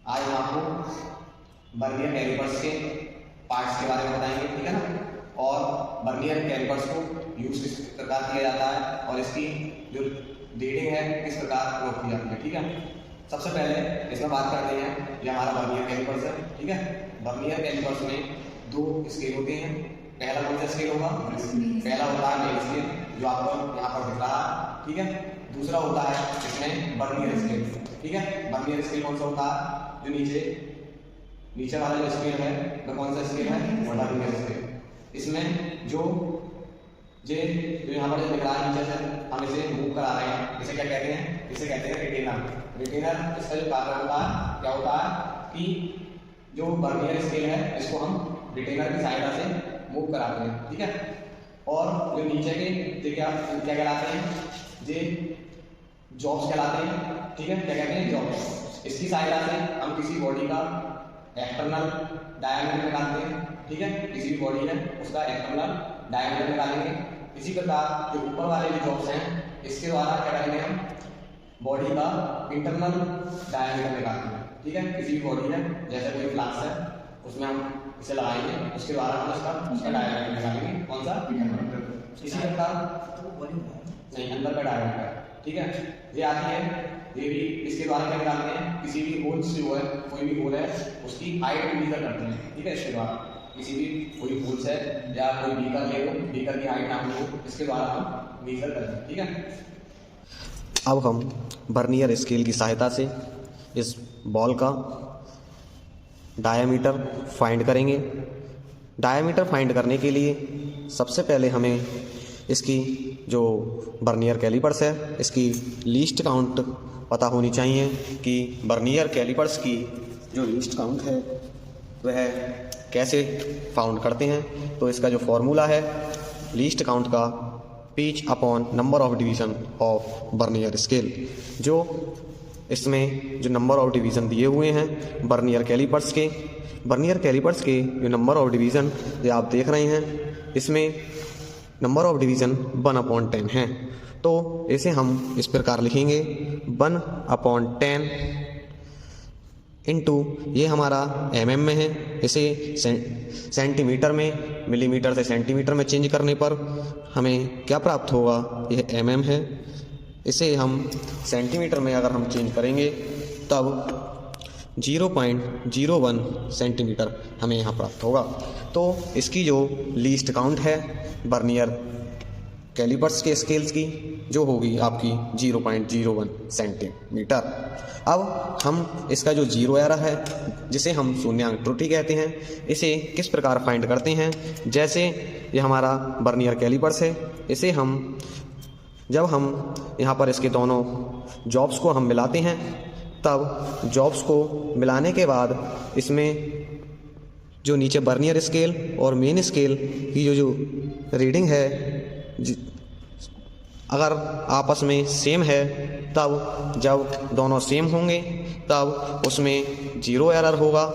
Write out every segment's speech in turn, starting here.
आज हम आपको वर्नियर कैलिपर्स के पार्ट्स के बारे में बताएंगे, ठीक है ना। और वर्नियर कैलिपर्स को यूज किस प्रकार किया जाता है और इसकी जो रीडिंग है किस प्रकार नोट की जाती है, ठीक है। सबसे पहले इसमें बात करते हैं, ये हमारा वर्नियर कैलिपर्स है, ठीक है। वर्नियर कैलिपर्स में दो स्केल होते हैं। पहला कौन सा स्केल होगा? पहला होता है मेन स्केल जो आपको यहाँ पर दिख रहा है, ठीक है। दूसरा होता है इसमें वर्नियर स्केल, ठीक है। वर्नियर स्केल कौन सा होता है? जो नीचे वाला जो स्केल है वो कौन सा स्केल है? Vernier scale. इसमें जो यहाँ पर दिख रहा है नीचे से हम इसे मूव करा रहे हैं, इसे क्या कहते हैं? इसे कहते हैं रिटेनर। रिटेनर इसका जो कार्य होता है क्या होता है कि जो वर्नियर स्केल है इसको हम रिटेनर की सहायता से मूव कराते हैं, ठीक है। और जो नीचे के क्या कहलाते हैं? ये जॉब्स कहलाते हैं, ठीक है। क्या कहते हैं? जॉब्स। इसकी सहायता से हम किसी बॉडी का एक्सटर्नल डायमीटर निकालते हैं, ठीक है। किसी भी बॉडी है उसका एक्सटर्नल डायमीटर निकालेंगे। इसी प्रकार जो ऊपर वाले जो जॉब्स हैं इसके द्वारा क्या करेंगे? हम बॉडी का इंटरनल डायमीटर निकालते हैं, ठीक है। किसी भी बॉडी है जैसे कोई फ्लास्क है उसमें हम इसे लगाएंगे, उसके द्वारा हम उसका डायमीटर निकालेंगे। कौन सा? इंटरनल। इसी प्रकार नहीं, अंदर का डायमीटर, ठीक है। ये आती है, ये भी इसके द्वारा क्या निकालते हैं? किसी भी होल से जो है कोई भी होल है उसकी हाइट मेजर करते हैं, ठीक है। इसके द्वारा किसी भी कोई होल्स है या कोई बीकर ले लो, बीकर की हाइट नाप लो, इसके द्वारा हम मेजर करते हैं, ठीक है। अब हम वर्नियर स्केल की सहायता से इस बॉल का डायामीटर फाइंड करेंगे। डायामीटर फाइंड करने के लिए सबसे पहले हमें इसकी जो वर्नियर कैलिपर्स है इसकी लीस्ट काउंट पता होनी चाहिए कि वर्नियर कैलिपर्स की जो लीस्ट काउंट है वह कैसे फाउंड करते हैं। तो इसका जो फॉर्मूला है लीस्ट काउंट का pitch upon number of division of vernier scale. जो इसमें जो नंबर ऑफ डिवीज़न दिए हुए हैं वर्नियर कैलिपर्स के जो नंबर ऑफ डिवीज़न ये आप देख रहे हैं, इसमें नंबर ऑफ डिवीज़न 1/10 है। तो इसे हम इस प्रकार लिखेंगे 1/10 इंटू, ये हमारा mm में है, इसे सेंटीमीटर में, मिलीमीटर से सेंटीमीटर में चेंज करने पर हमें क्या प्राप्त होगा? यह mm है। इसे हम सेंटीमीटर में अगर हम चेंज करेंगे तब 0.01 सेंटीमीटर हमें यहाँ प्राप्त होगा। तो इसकी जो लीस्ट काउंट है वर्नियर कैलिपर्स के स्केल्स की जो होगी आपकी 0.01 सेंटीमीटर। अब हम इसका जो जीरो एरर है जिसे हम शून्यांक त्रुटि कहते हैं, इसे किस प्रकार फाइंड करते हैं? जैसे ये हमारा वर्नियर कैलिपर्स है, इसे जब हम यहाँ पर इसके दोनों जॉब्स को हम मिलाते हैं तब जॉब्स को मिलाने के बाद इसमें जो नीचे वर्नियर स्केल और मेन स्केल की जो रीडिंग है अगर आपस में सेम है तब जब दोनों सेम होंगे तब उसमें जीरो एरर होगा।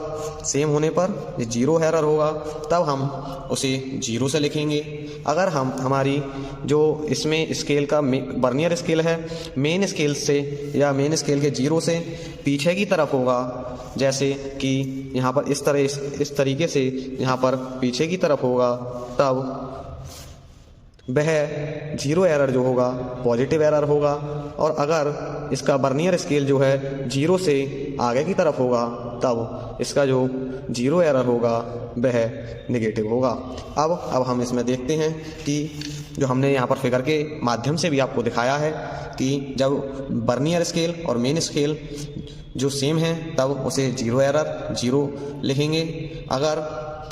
सेम होने पर ये जीरो एरर होगा तब हम उसे जीरो से लिखेंगे। अगर हमारी जो इसमें स्केल का वर्नियर स्केल है मेन स्केल से या मेन स्केल के जीरो से पीछे की तरफ होगा, जैसे कि यहाँ पर इस तरीके से यहाँ पर पीछे की तरफ होगा, तब वह जीरो एरर जो होगा पॉजिटिव एरर होगा। और अगर इसका वर्नियर स्केल जो है जीरो से आगे की तरफ होगा तब इसका जो जीरो एरर होगा वह नेगेटिव होगा। अब हम इसमें देखते हैं कि जो हमने यहाँ पर फिगर के माध्यम से भी आपको दिखाया है कि जब वर्नियर स्केल और मेन स्केल जो सेम है तब उसे जीरो एरर जीरो लिखेंगे। अगर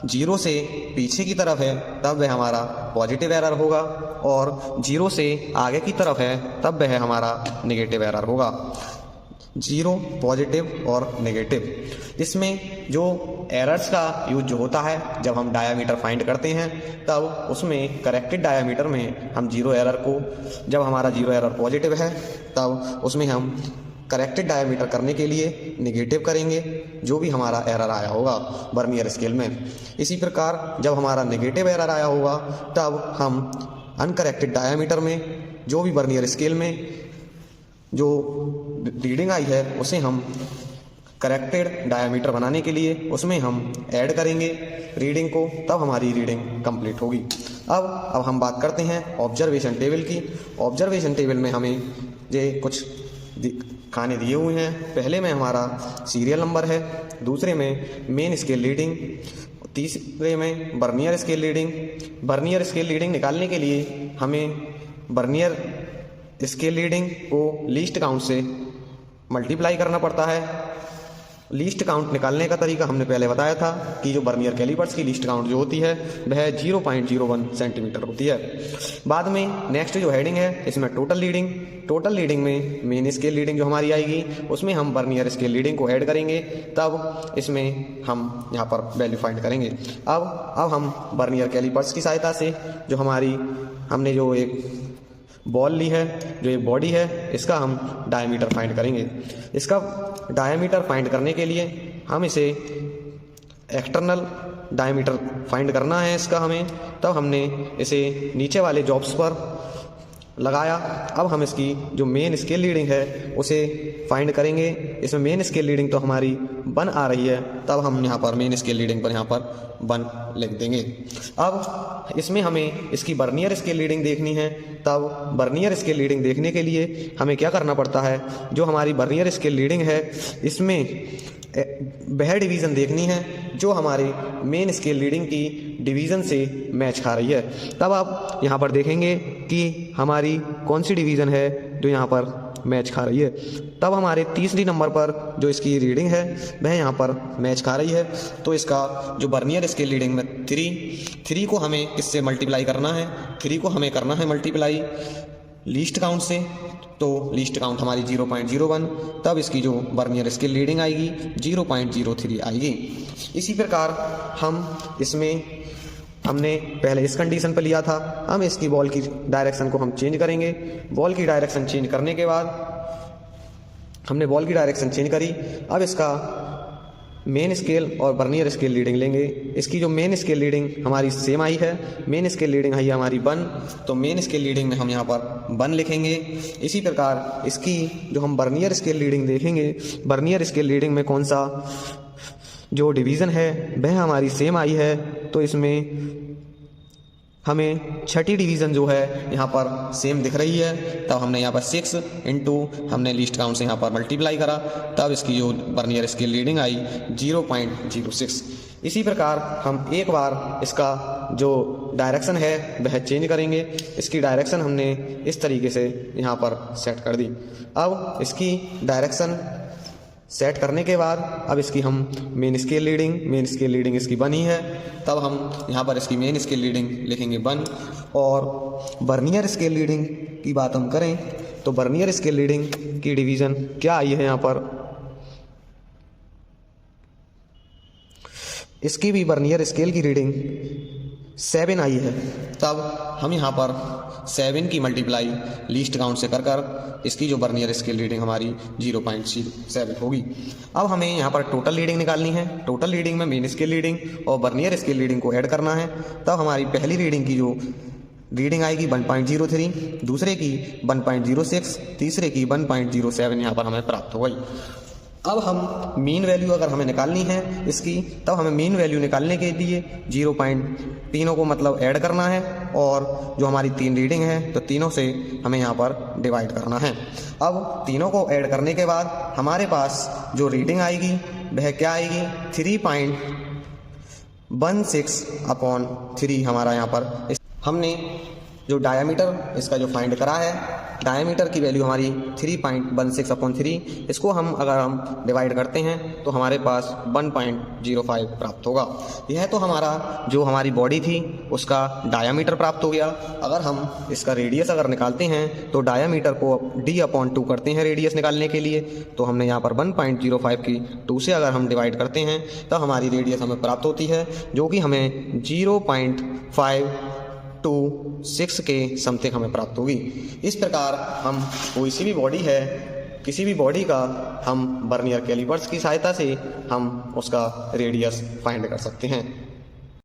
जीरो से पीछे की तरफ है तब वह हमारा पॉजिटिव एरर होगा और जीरो से आगे की तरफ है तब वह हमारा नेगेटिव एरर होगा। जीरो, पॉजिटिव और नेगेटिव, इसमें जो एरर्स का यूज जो होता है जब हम डायामीटर फाइंड करते हैं तब उसमें करेक्टेड डायामीटर में हम जीरो एरर को, जब हमारा जीरो एरर पॉजिटिव है तब उसमें हम करेक्टेड डायामीटर करने के लिए नेगेटिव करेंगे जो भी हमारा एरर आया होगा वर्नियर स्केल में। इसी प्रकार जब हमारा नेगेटिव एरर आया होगा तब हम अनकरेक्टेड डायामीटर में जो भी वर्नियर स्केल में जो रीडिंग आई है उसे हम करेक्टेड डायामीटर बनाने के लिए उसमें हम ऐड करेंगे रीडिंग को, तब हमारी रीडिंग कंप्लीट होगी। अब हम बात करते हैं ऑब्जर्वेशन टेबल की। ऑब्जर्वेशन टेबल में हमें ये कुछ खाने दिए हुए हैं। पहले में हमारा सीरियल नंबर है, दूसरे में मेन स्केल रीडिंग, तीसरे में vernier scale reading. Vernier scale reading निकालने के लिए हमें वर्नियर स्केल रीडिंग को लीस्ट काउंट से मल्टीप्लाई करना पड़ता है। लीस्ट काउंट निकालने का तरीका हमने पहले बताया था कि जो वर्नियर कैलिपर्स की लीस्ट काउंट जो होती है वह 0.01 सेंटीमीटर होती है। बाद में नेक्स्ट जो हेडिंग है इसमें टोटल रीडिंग में मेन स्केल रीडिंग जो हमारी आएगी उसमें हम वर्नियर स्केल रीडिंग को ऐड करेंगे, तब इसमें हम यहाँ पर वैल्यू फाइंड करेंगे। अब हम वर्नियर कैलिपर्स की सहायता से जो हमने जो एक बॉल ली है, जो एक बॉडी है, इसका हम डायमीटर फाइंड करेंगे। इसका डायमीटर फाइंड करने के लिए हम इसे एक्सटर्नल डायमीटर फाइंड करना है इसका हमें, तब हमने इसे नीचे वाले जॉब्स पर लगाया। अब हम इसकी जो मेन स्केल रीडिंग है उसे फाइंड करेंगे। इसमें मेन स्केल रीडिंग तो हमारी 1 आ रही है, तब हम यहाँ पर मेन स्केल रीडिंग पर यहाँ पर 1 लिख देंगे। अब इसमें हमें इसकी वर्नियर स्केल रीडिंग देखनी है, तब वर्नियर स्केल रीडिंग देखने के लिए हमें क्या करना पड़ता है, जो हमारी वर्नियर स्केल रीडिंग है इसमें वह डिवीज़न देखनी है जो हमारे मेन स्केल रीडिंग की डिवीज़न से मैच खा रही है। तब आप यहाँ पर देखेंगे कि हमारी कौन सी डिवीज़न है जो यहाँ पर मैच खा रही है। तब हमारे तीसरी नंबर पर जो इसकी रीडिंग है वह यहाँ पर मैच खा रही है। तो इसका जो वर्नियर स्केल रीडिंग में 3 को हमें किससे मल्टीप्लाई करना है, 3 को हमें करना है मल्टीप्लाई लीस्ट काउंट से। तो लीस्ट काउंट हमारी 0.01, तब इसकी जो वर्नियर स्केल रीडिंग आएगी 0.03 आएगी। इसी प्रकार हमने पहले इस कंडीशन पर लिया था, हम इसकी बॉल की डायरेक्शन को हम चेंज करेंगे। बॉल की डायरेक्शन चेंज करने के बाद हमने बॉल की डायरेक्शन चेंज करी। अब इसका मेन स्केल और वर्नियर स्केल रीडिंग लेंगे। इसकी जो मेन स्केल रीडिंग हमारी सेम आई है, मेन स्केल रीडिंग आई है हमारी 1, तो मेन स्केल रीडिंग में हम यहाँ पर 1 लिखेंगे। इसी प्रकार इसकी जो हम वर्नियर स्केल रीडिंग देखेंगे, वर्नियर स्केल रीडिंग में कौन सा जो डिवीज़न है वह हमारी सेम आई है, तो इसमें हमें छठी डिवीज़न जो है यहाँ पर सेम दिख रही है। तब हमने यहाँ पर 6 इंटू हमने लीस्ट काउंट से यहाँ पर मल्टीप्लाई करा, तब इसकी जो वर्नियर स्केल रीडिंग आई 0.06। इसी प्रकार हम एक बार इसका जो डायरेक्शन है वह चेंज करेंगे। इसकी डायरेक्शन हमने इस तरीके से यहाँ पर सेट कर दी। अब इसकी डायरेक्शन सेट करने के बाद अब इसकी हम मेन स्केल रीडिंग इसकी 1 ही है, तब हम यहाँ पर इसकी मेन स्केल रीडिंग लिखेंगे 1। और वर्नियर स्केल रीडिंग की बात हम करें तो वर्नियर स्केल रीडिंग की डिवीज़न क्या आई है, यहाँ पर इसकी भी वर्नियर स्केल की रीडिंग 7 आई है, तब हम यहाँ पर 7 की मल्टीप्लाई लीस्ट काउंट से कर इसकी जो वर्नियर स्केल रीडिंग हमारी 0.07 होगी। अब हमें यहाँ पर टोटल रीडिंग निकालनी है। टोटल रीडिंग में मेन स्केल रीडिंग और वर्नियर स्केल रीडिंग को ऐड करना है, तब हमारी पहली रीडिंग की जो रीडिंग आएगी 1.03, दूसरे की 1.06, तीसरे की 1.07 यहाँ पर हमें प्राप्त हो गई। अब हम मीन वैल्यू अगर हमें निकालनी है इसकी, तब हमें मीन वैल्यू निकालने के लिए 0.3 को मतलब ऐड करना है, और जो हमारी 3 रीडिंग है तो तीनों से हमें यहाँ पर डिवाइड करना है। अब तीनों को ऐड करने के बाद हमारे पास जो रीडिंग आएगी वह क्या आएगी, 3.16/3 हमारा यहाँ पर हमने जो डायामीटर इसका जो फाइंड करा है, डायामीटर की वैल्यू हमारी 3.16/3, इसको हम डिवाइड करते हैं तो हमारे पास 1.05 प्राप्त होगा। यह तो हमारी बॉडी थी उसका डायामीटर प्राप्त हो गया। अगर हम इसका रेडियस निकालते हैं तो डायामीटर को d/2 करते हैं रेडियस निकालने के लिए, तो हमने यहाँ पर 1.05 की 2 से अगर हम डिवाइड करते हैं तो हमारी रेडियस हमें प्राप्त होती है, जो कि हमें 0.526 के समथिंग हमें प्राप्त होगी। इस प्रकार हम किसी भी बॉडी का हम वर्नियर कैलिपर्स की सहायता से हम उसका रेडियस फाइंड कर सकते हैं।